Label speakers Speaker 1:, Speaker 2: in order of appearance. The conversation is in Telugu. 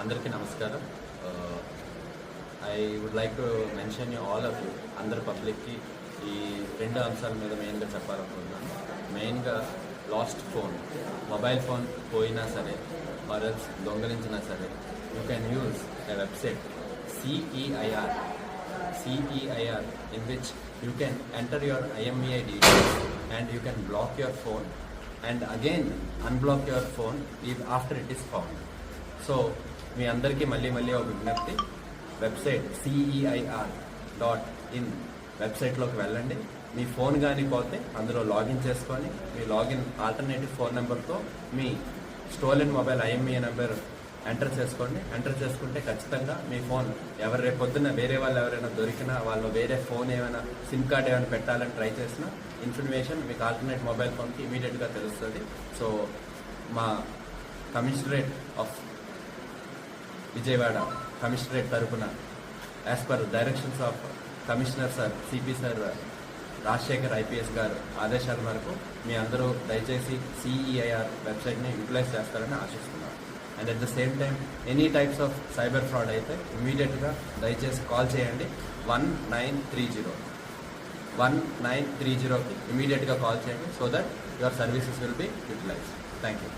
Speaker 1: అందరికీ నమస్కారం. I would like to mention you all of you, అందరు పబ్లిక్కి ఈ రెండు అంశాల మీద మెయిన్గా చెప్పాలనుకుంటున్నాను. మెయిన్గా లాస్ట్ ఫోన్, మొబైల్ ఫోన్ పోయినా సరే ఆర్ఎల్స్ దొంగలించినా సరే, you can use a website CEIR in which you can enter your IMEI details and you can block your phone and again unblock your phone if after it is found. So మీ అందరికీ మళ్ళీ ఒక విజ్ఞప్తి, వెబ్సైట్ CEIR.in వెబ్సైట్లోకి వెళ్ళండి. మీ ఫోన్ కానీ పోతే అందులో లాగిన్ చేసుకొని మీ లాగిన్ ఆల్టర్నేటివ్ ఫోన్ నెంబర్తో మీ stolen mobile IMEI number enter చేసుకోండి. ఎంటర్ చేసుకుంటే ఖచ్చితంగా మీ ఫోన్ రేపు పొద్దున్న వేరే వాళ్ళు ఎవరైనా దొరికినా, వాళ్ళు వేరే ఫోన్ ఏమైనా సిమ్ కార్డ్ ఏమైనా పెట్టాలని ట్రై చేసినా ఇన్ఫర్మేషన్ మీకు ఆల్టర్నేట్ మొబైల్ ఫోన్కి ఇమీడియట్గా తెలుస్తుంది. సో మా కమిషనరేట్ ఆఫ్ విజయవాడ కమిషనరేట్ తరఫున as per directions of commissioner sir CP sir Rajasekhar IPS గారు ఆదేశాల మేరకు మీ అందరూ దయచేసి CEIR వెబ్సైట్ని యూటిలైజ్ చేస్తారని ఆశిస్తున్నాను. And at the same time any types of cyber fraud అయితే ఇమీడియట్గా దయచేసి కాల్ చేయండి. 1930కి ఇమీడియట్గా కాల్ చేయండి, so that your services will be utilise. Thank you.